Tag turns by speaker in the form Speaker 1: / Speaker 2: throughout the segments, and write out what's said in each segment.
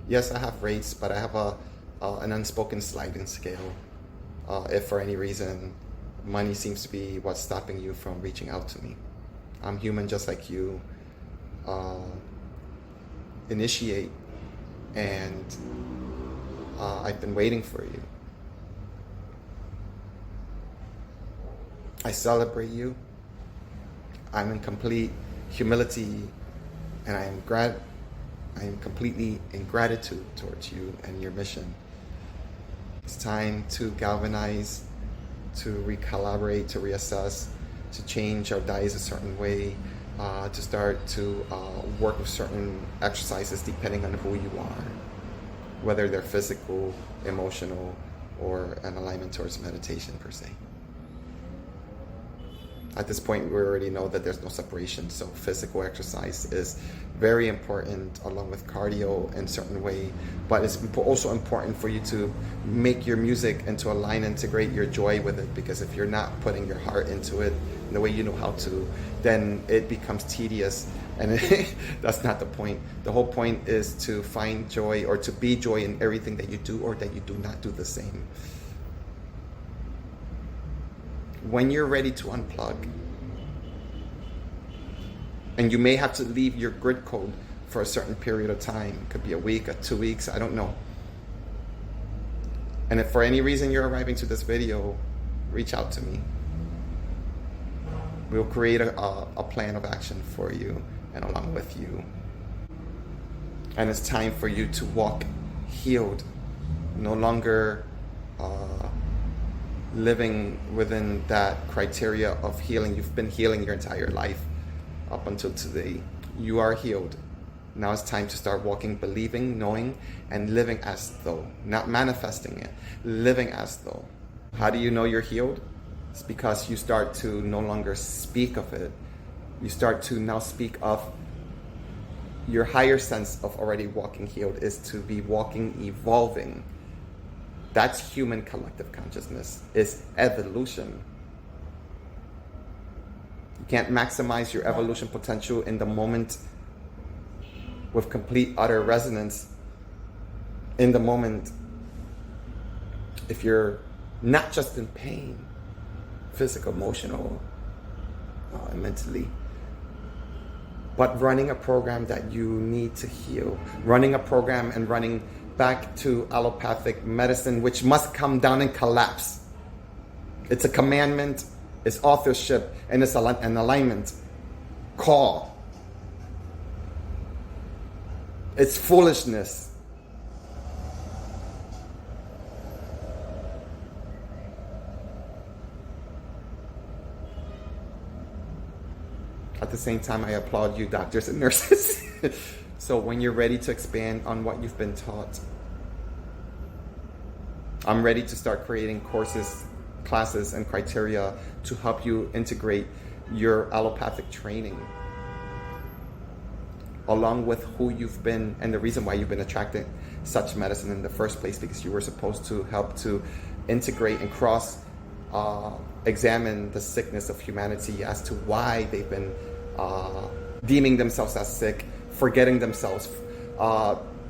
Speaker 1: Yes, I have rates, but I have an unspoken sliding scale. If for any reason money seems to be what's stopping you from reaching out to me, I'm human just like you. Initiate, and I've been waiting for you. I celebrate you. I'm in complete humility, and I am completely in gratitude towards you and your mission. It's time to galvanize, to recalibrate, to reassess, to change our diets a certain way, to start to work with certain exercises depending on who you are, whether they're physical, emotional, or an alignment towards meditation per se. At this point, we already know that there's no separation, so physical exercise is very important along with cardio in a certain way, but it's also important for you to make your music and to align, integrate your joy with it, because if you're not putting your heart into it in the way you know how to, then it becomes tedious, and that's not the point. The whole point is to find joy, or to be joy in everything that you do, or that you do not do the same. When you're ready to unplug, and you may have to leave your grid code for a certain period of time, it could be a week or 2 weeks, I don't know. And if for any reason you're arriving to this video, reach out to me. We'll create a plan of action for you and along with you. And it's time for you to walk healed, no longer living within that criteria of healing. You've been healing your entire life up until today. You are healed. Now it's time to start walking, believing, knowing, and living as though. Not manifesting it, living as though. How do you know you're healed? It's because you start to no longer speak of it. You start to now speak of your higher sense of already walking healed is to be walking, evolving. That's human collective consciousness, is evolution. You can't maximize your evolution potential in the moment with complete utter resonance in the moment if you're not just in pain, physical, emotional, and mentally, but running a program that you need to heal, running a program and running back to allopathic medicine, which must come down and collapse. It's a commandment, it's authorship, and it's an alignment call. It's foolishness. At the same time, I applaud you, doctors and nurses. So when you're ready to expand on what you've been taught, I'm ready to start creating courses, classes, and criteria to help you integrate your allopathic training along with who you've been and the reason why you've been attracting such medicine in the first place, because you were supposed to help to integrate and cross examine the sickness of humanity as to why they've been deeming themselves as sick, forgetting themselves,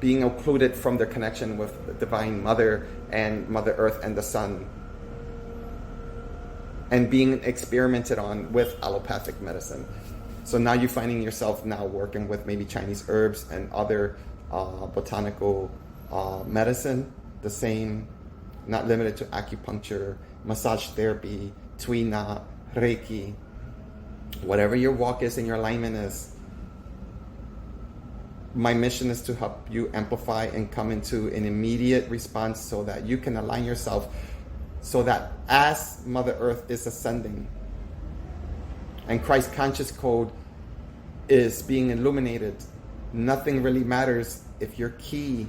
Speaker 1: being occluded from their connection with the Divine Mother and Mother Earth and the Sun, and being experimented on with allopathic medicine. So now you're finding yourself now working with maybe Chinese herbs and other botanical medicine, the same, not limited to acupuncture, massage therapy, tuina, reiki, whatever your walk is and your alignment is. My mission is to help you amplify and come into an immediate response so that you can align yourself, so that as Mother Earth is ascending and Christ conscious code is being illuminated, nothing really matters if your key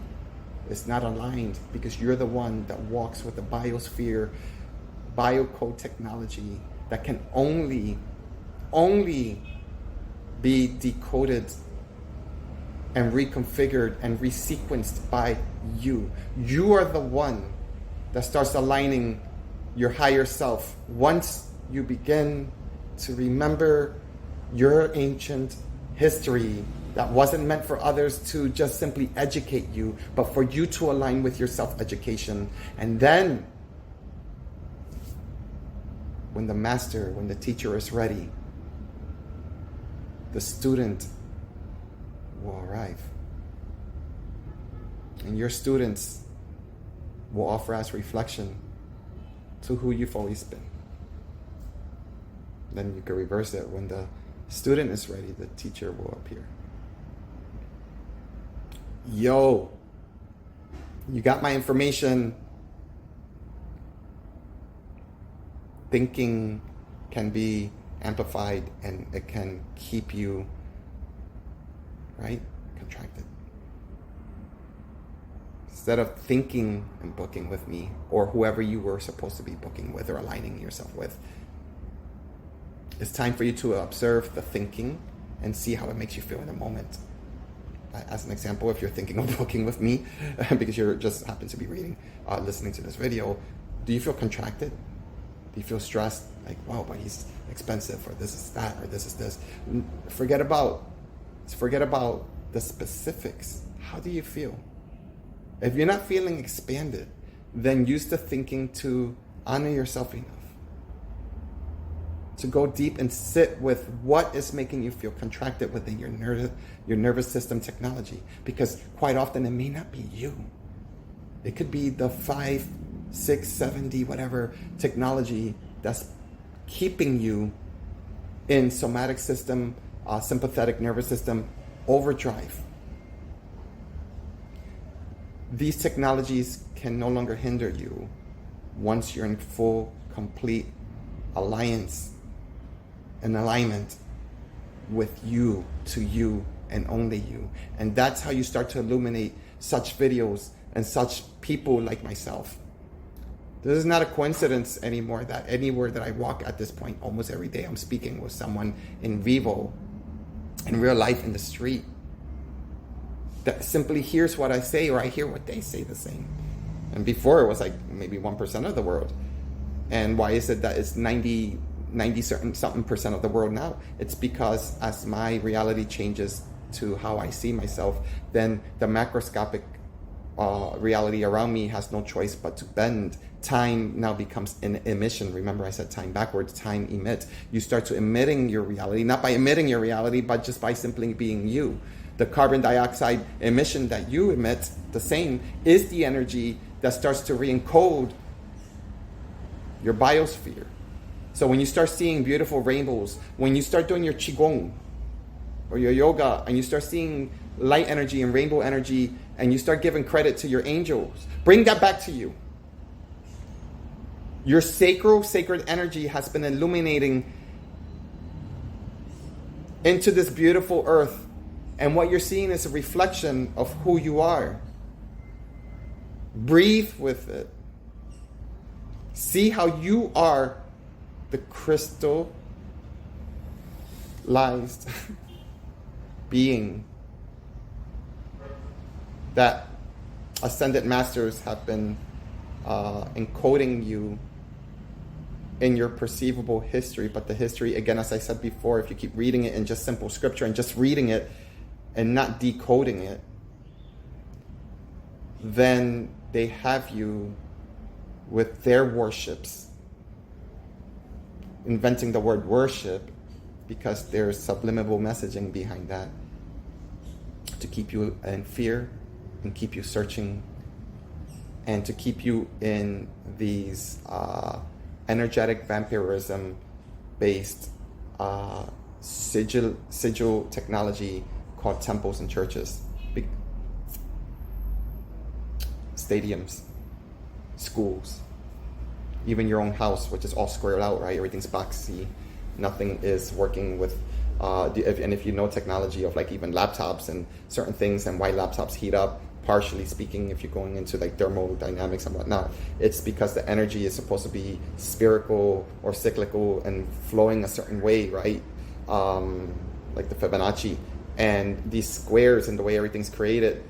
Speaker 1: is not aligned, because you're the one that walks with the biosphere, biocode technology that can only be decoded and reconfigured and resequenced by you. You are the one that starts aligning your higher self once you begin to remember your ancient history that wasn't meant for others to just simply educate you, but for you to align with your self-education. And then, when the master, when the teacher is ready, the student will arrive. And your students will offer as reflection to who you've always been. Then you can reverse it. When the student is ready, the teacher will appear. Yo, you got my information. Thinking can be amplified and it can keep you, right, contracted. Instead of thinking and booking with me or whoever you were supposed to be booking with or aligning yourself with, it's time for you to observe the thinking and see how it makes you feel in the moment. As an example, if you're thinking of booking with me because you just happen to be listening to this video, do you feel contracted? Do you feel stressed? Like, wow, but he's expensive, or this is that, or this is this. Forget about the specifics. How do you feel? If you're not feeling expanded, then use the thinking to honor yourself enough to go deep and sit with what is making you feel contracted within your nervous system technology. Because quite often it may not be you. It could be the 5, 6, 7D, whatever technology that's keeping you in somatic system, sympathetic nervous system overdrive. These technologies can no longer hinder you once you're in full, complete alliance and alignment with you, to you, and only you. And that's how you start to illuminate such videos and such people like myself. This is not a coincidence anymore that anywhere that I walk at this point, almost every day I'm speaking with someone in vivo, in real life, in the street, that simply hears what I say, or I hear what they say the same. And before it was like maybe 1% of the world. And why is it that it's 90 something percent of the world now? It's because as my reality changes to how I see myself, then the macroscopic reality around me has no choice but to bend. Time now becomes an emission. Remember, I said time backwards. Time emits. You start to emitting your reality, not by emitting your reality, but just by simply being you. The carbon dioxide emission that you emit, the same, is the energy that starts to re-encode your biosphere. So when you start seeing beautiful rainbows, when you start doing your qigong or your yoga, and you start seeing light energy and rainbow energy, and you start giving credit to your angels, bring that back to you. Your sacred energy has been illuminating into this beautiful earth, and what you're seeing is a reflection of who you are. Breathe with it. See how you are the crystallized being that ascended masters have been encoding you in your perceivable history. But the history, again, as I said before, if you keep reading it in just simple scripture and just reading it and not decoding it, then they have you with their worships, inventing the word worship because there's subliminal messaging behind that to keep you in fear and keep you searching and to keep you in these energetic vampirism based sigil technology called temples and churches, stadiums, schools, even your own house, which is all squared out, right? Everything's boxy. Nothing is working with, if you know technology of like even laptops and certain things and why laptops heat up, partially speaking, if you're going into like thermodynamics and whatnot, it's because the energy is supposed to be spherical or cyclical and flowing a certain way, right? Like the Fibonacci. And these squares and the way everything's created,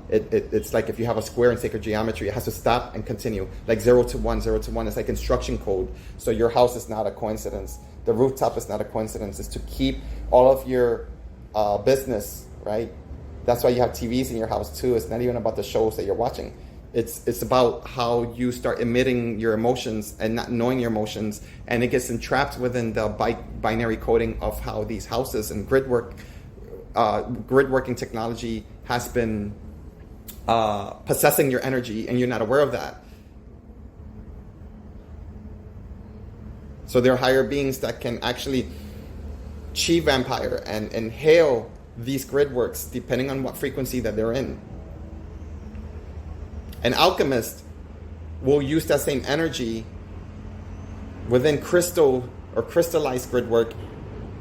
Speaker 1: it's like if you have a square in sacred geometry, it has to stop and continue. Like 0 to 1, 0 to 1 is like instruction code. So your house is not a coincidence. The rooftop is not a coincidence. It's to keep all of your business, right? That's why you have TVs in your house too. It's not even about the shows that you're watching. It's about how you start emitting your emotions and not knowing your emotions, and it gets entrapped within the binary coding of how these houses and grid working technology has been possessing your energy, and you're not aware of that. So there are higher beings that can actually chi vampire and inhale these grid works depending on what frequency that they're in. An alchemist will use that same energy within crystal or crystallized grid work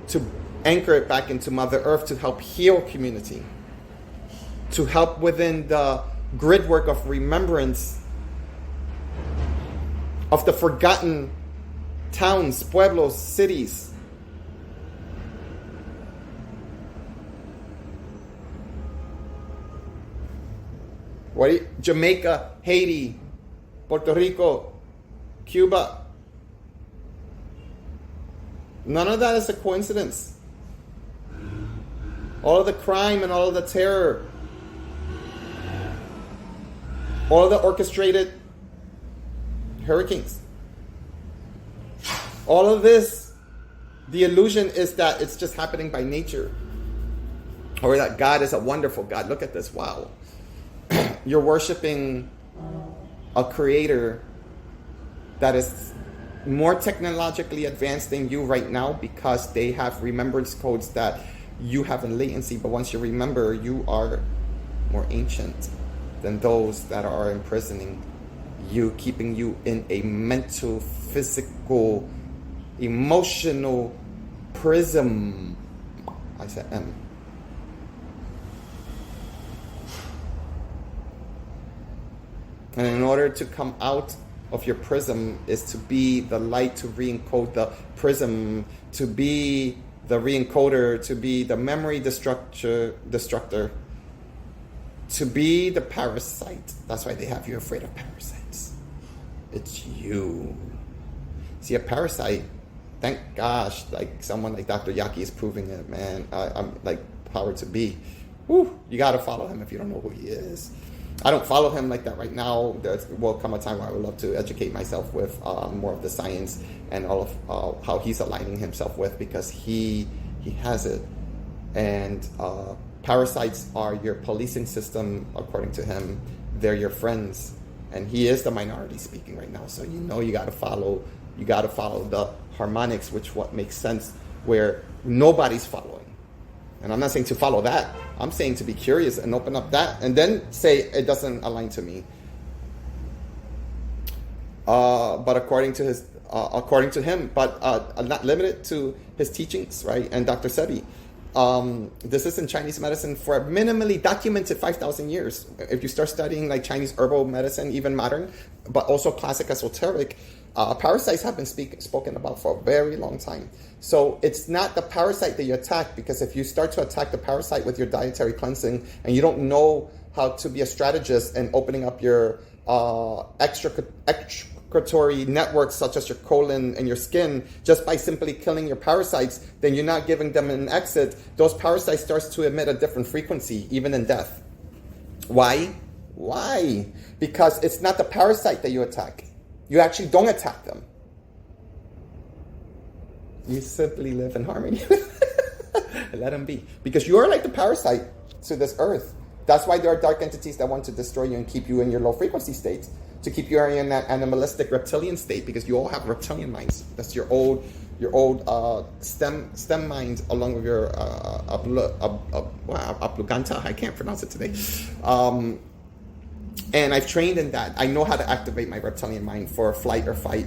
Speaker 1: to anchor it back into Mother Earth to help heal community, to help within the grid work of remembrance of the forgotten towns, pueblos, cities. Jamaica, Haiti, Puerto Rico, Cuba. None of that is a coincidence. All of the crime and all of the terror, all of the orchestrated hurricanes, all of this, the illusion is that it's just happening by nature, or that God is a wonderful God. Look at this, wow. You're worshiping a creator that is more technologically advanced than you right now, because they have remembrance codes that you have in latency. But once you remember, you are more ancient than those that are imprisoning you, keeping you in a mental, physical, emotional prism. I said M. And in order to come out of your prism is to be the light, to re-encode the prism, to be the re-encoder, to be the memory destructor, to be the parasite. That's why they have you afraid of parasites. It's you. See, a parasite, thank gosh, like someone like Dr. Yaki is proving it, man. I'm like, power to be. Woo, you got to follow him if you don't know who he is. I don't follow him like that right now. There will come a time where I would love to educate myself with more of the science and all of how he's aligning himself with, because he has it. And parasites are your policing system, according to him. They're your friends, and he is the minority speaking right now. So you got to follow. You got to follow the harmonics, which what makes sense, where nobody's following. And I'm not saying to follow that. I'm saying to be curious and open up that, and then say it doesn't align to me. But according to him, but not limited to his teachings, right? And Dr. Sebi, this is in Chinese medicine for minimally documented 5,000 years. If you start studying like Chinese herbal medicine, even modern, but also classic esoteric, parasites have been spoken about for a very long time. So it's not the parasite that you attack, because if you start to attack the parasite with your dietary cleansing and you don't know how to be a strategist and opening up your excretory networks such as your colon and your skin just by simply killing your parasites, then you're not giving them an exit. Those parasites starts to emit a different frequency, even in death. Why? Because it's not the parasite that you attack. You actually don't attack them. You simply live in harmony. Let them be. Because you are like the parasite to this earth. That's why there are dark entities that want to destroy you and keep you in your low frequency state, to keep you in that animalistic reptilian state, because you all have reptilian minds. That's your old stem mind, along with your apluganta. I can't pronounce it today. And I've trained in that. I know how to activate my reptilian mind for flight or fight.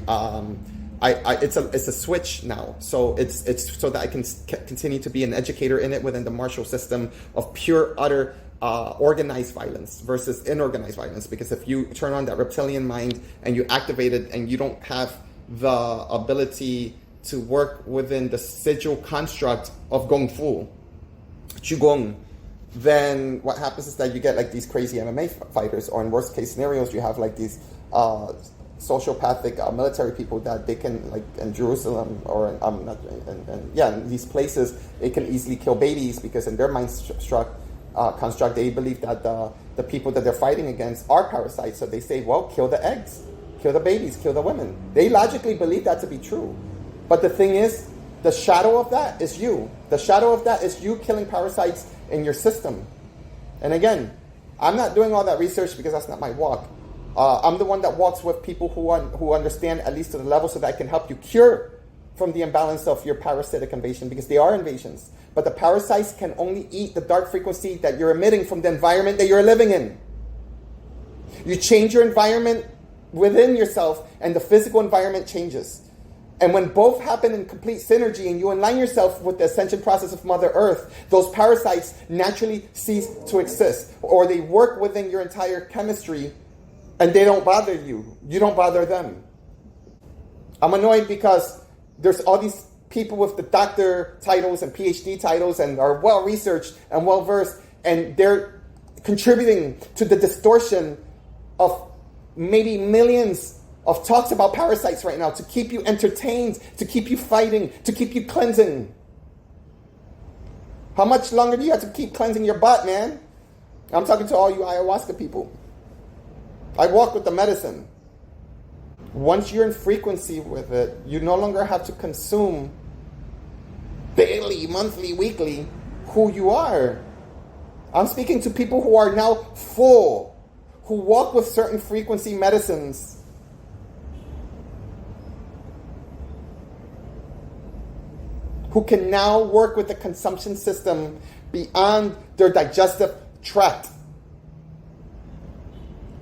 Speaker 1: It's a switch now, so it's so that I can continue to be an educator in it within the martial system of pure, utter, organized violence versus inorganized violence. Because if you turn on that reptilian mind and you activate it, and you don't have the ability to work within the sigil construct of Gong Fu, Qigong, then what happens is that you get like these crazy MMA fighters, or in worst case scenarios, you have like these sociopathic military people that they can, like in Jerusalem or not, in these places, they can easily kill babies because in their mind construct, they believe that the people that they're fighting against are parasites. So they say, well, kill the eggs, kill the babies, kill the women. They logically believe that to be true. But the thing is, the shadow of that is you. The shadow of that is you killing parasites in your system. And again, I'm not doing all that research because that's not my walk. I'm the one that walks with people who understand at least to the level so that I can help you cure from the imbalance of your parasitic invasion, because they are invasions. But the parasites can only eat the dark frequency that you're emitting from the environment that you're living in. You change your environment within yourself and the physical environment changes. And when both happen in complete synergy and you align yourself with the ascension process of Mother Earth, those parasites naturally cease to exist. Or they work within your entire chemistry and they don't bother you. You don't bother them. I'm annoyed because there's all these people with the doctor titles and PhD titles and are well-researched and well-versed, and they're contributing to the distortion of maybe millions of talks about parasites right now to keep you entertained, to keep you fighting, to keep you cleansing. How much longer do you have to keep cleansing your butt, man? I'm talking to all you ayahuasca people. I walk with the medicine. Once you're in frequency with it, you no longer have to consume daily, monthly, weekly who you are. I'm speaking to people who are now full, who walk with certain frequency medicines. Who can now work with the consumption system beyond their digestive tract.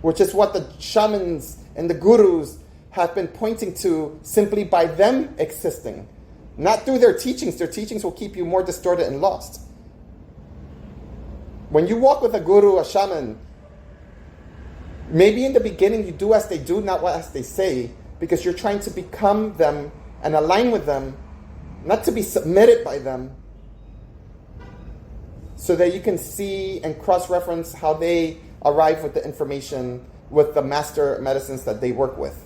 Speaker 1: Which is what the shamans and the gurus have been pointing to simply by them existing. Not through their teachings. Their teachings will keep you more distorted and lost. When you walk with a guru, a shaman, maybe in the beginning you do as they do, not as they say, because you're trying to become them and align with them, not to be submitted by them, so that you can see and cross-reference how they arrive with the information with the master medicines that they work with.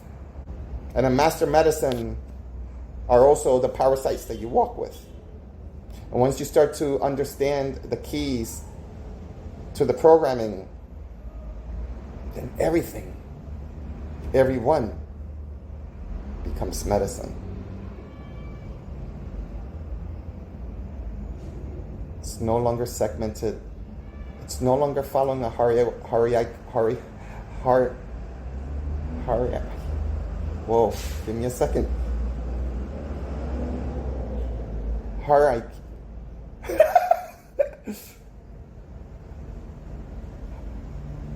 Speaker 1: And a master medicine are also the parasites that you walk with. And once you start to understand the keys to the programming, then everything, everyone becomes medicine. It's no longer segmented. It's no longer following a whoa, give me a second.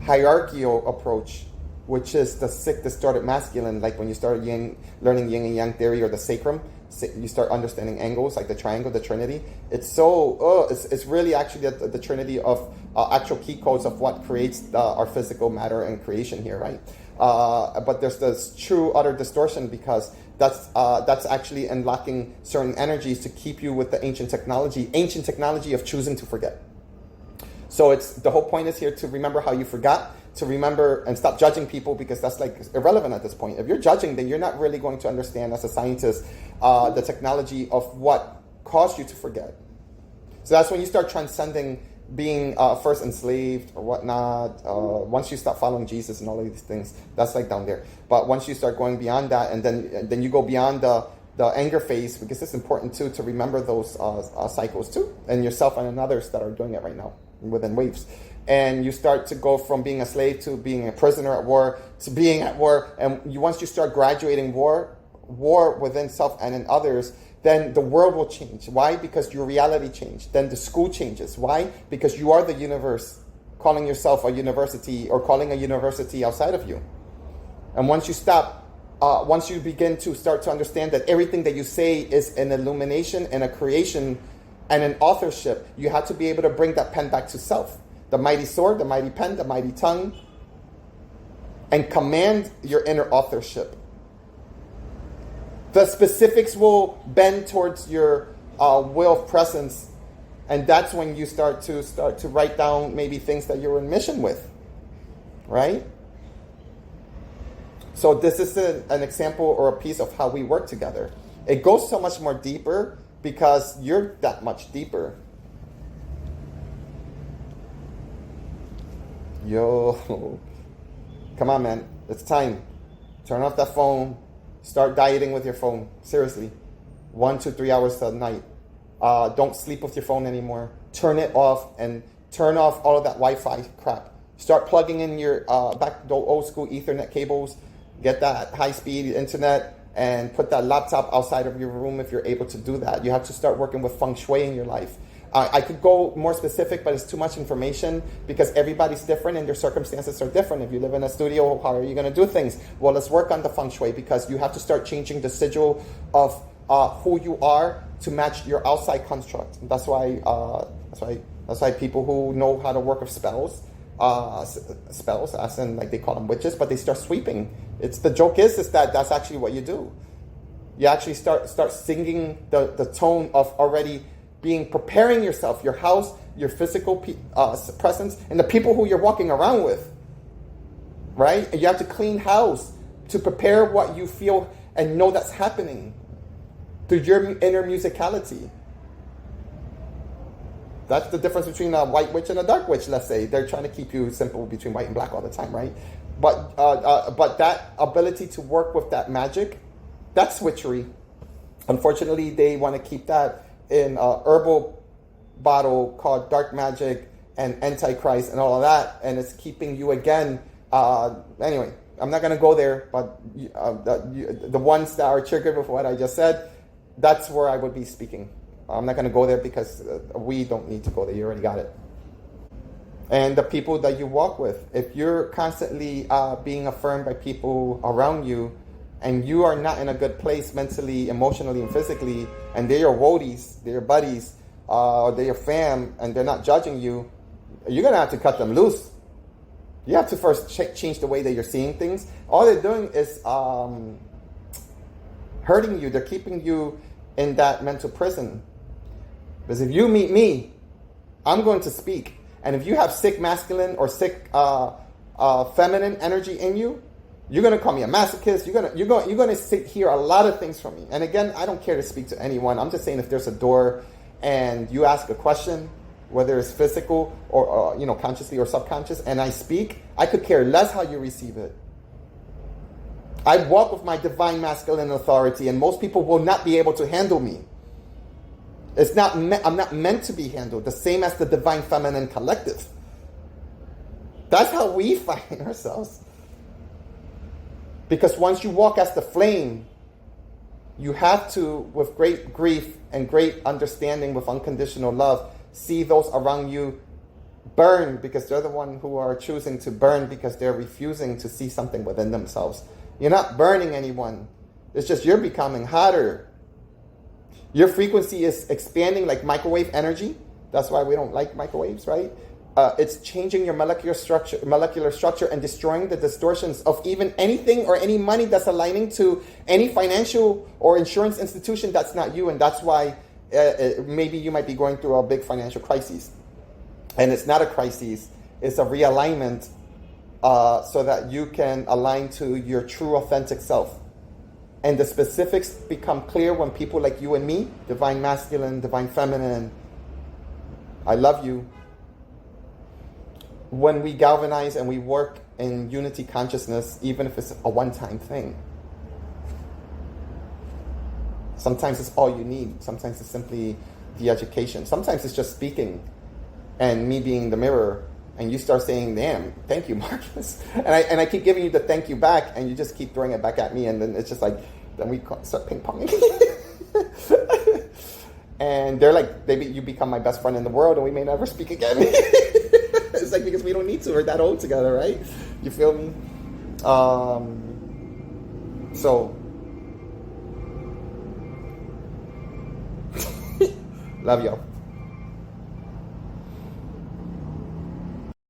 Speaker 1: Hierarchical approach, which is the sick, distorted masculine, like when you start learning yin and yang theory or the sacrum, you start understanding angles, like the triangle, the trinity. It's so, it's really actually the trinity of actual key codes of what creates our physical matter and creation here, right? But there's this true utter distortion because that's actually unlocking certain energies to keep you with the ancient technology of choosing to forget. So it's the whole point is here to remember how you forgot, to remember and stop judging people, because that's like irrelevant at this point. If you're judging, then you're not really going to understand as a scientist the technology of what caused you to forget. So that's when you start transcending being first enslaved or whatnot. Once you stop following Jesus and all of these things, that's like down there. But once you start going beyond that, and then you go beyond the anger phase, because it's important too to remember those cycles too, and yourself and others that are doing it right now within waves. And you start to go from being a slave to being a prisoner at war to being at war. And once you start graduating war within self and in others, then the world will change. Why? Because your reality changed. Then the school changes. Why? Because you are the universe, calling yourself a university or calling a university outside of you. And once you begin to start to understand that everything that you say is an illumination and a creation and an authorship, you have to be able to bring that pen back to self. The mighty sword, the mighty pen, the mighty tongue, and command your inner authorship. The specifics will bend towards your will of presence, and that's when you start to write down maybe things that you're in mission with, right? So this is an example or a piece of how we work together. It goes so much more deeper because you're that much deeper. Yo, come on, man. It's time. Turn off that phone. Start dieting with your phone. Seriously. 1 to 3 hours a night. Don't sleep with your phone anymore. Turn it off and turn off all of that Wi-Fi crap. Start plugging in your back the old school Ethernet cables. Get that high-speed internet and put that laptop outside of your room if you're able to do that. You have to start working with feng shui in your life. I could go more specific, but it's too much information because everybody's different and their circumstances are different. If you live in a studio, how are you going to do things? Well, let's work on the feng shui because you have to start changing the sigil of who you are to match your outside construct. That's why people who know how to work with spells, as in like they call them witches, but they start sweeping. The joke is that that's actually what you do. You actually start singing the tone of already preparing yourself, your house, your physical presence, and the people who you're walking around with, right? And you have to clean house to prepare what you feel and know that's happening through your inner musicality. That's the difference between a white witch and a dark witch, let's say. They're trying to keep you simple between white and black all the time, right? But that ability to work with that magic, that's witchery. Unfortunately, they want to keep that in a herbal bottle called dark magic and antichrist and all of that, and it's keeping you again. Anyway, I'm not going to go there, but the ones that are triggered with what I just said, that's where I would be speaking. I'm not going to go there because we don't need to go there. You already got it. And the people that you walk with, if you're constantly being affirmed by people around you, and you are not in a good place mentally, emotionally, and physically, and they're your roadies, they're your buddies, or they're your fam, and they're not judging you, you're going to have to cut them loose. You have to first change the way that you're seeing things. All they're doing is hurting you. They're keeping you in that mental prison. Because if you meet me, I'm going to speak. And if you have sick masculine or sick feminine energy in you, you're going to call me a masochist. You're going to hear a lot of things from me. And again, I don't care to speak to anyone. I'm just saying if there's a door and you ask a question, whether it's physical or consciously or subconscious, and I speak, I could care less how you receive it. I walk with my divine masculine authority, and most people will not be able to handle me. I'm not meant to be handled, the same as the divine feminine collective. That's how we find ourselves. Because once you walk as the flame, you have to, with great grief and great understanding, with unconditional love, see those around you burn because they're the one who are choosing to burn because they're refusing to see something within themselves. You're not burning anyone. It's just you're becoming hotter. Your frequency is expanding like microwave energy. That's why we don't like microwaves, right? It's changing your molecular structure and destroying the distortions of even anything or any money that's aligning to any financial or insurance institution that's not you. And that's why maybe you might be going through a big financial crisis. And it's not a crisis. It's a realignment so that you can align to your true authentic self. And the specifics become clear when people like you and me, divine masculine, divine feminine, I love you, when we galvanize and we work in unity consciousness, even if it's a one-time thing. Sometimes it's all you need. Sometimes it's simply the education. Sometimes it's just speaking and me being the mirror, and you start saying, damn, thank you, Marcus. And I keep giving you the thank you back, and you just keep throwing it back at me, and then it's just like, then we start ping-ponging. And they're like, you become my best friend in the world, and we may never speak again. It's like, because we don't need to. We're that old together, right? You feel me? So, love y'all.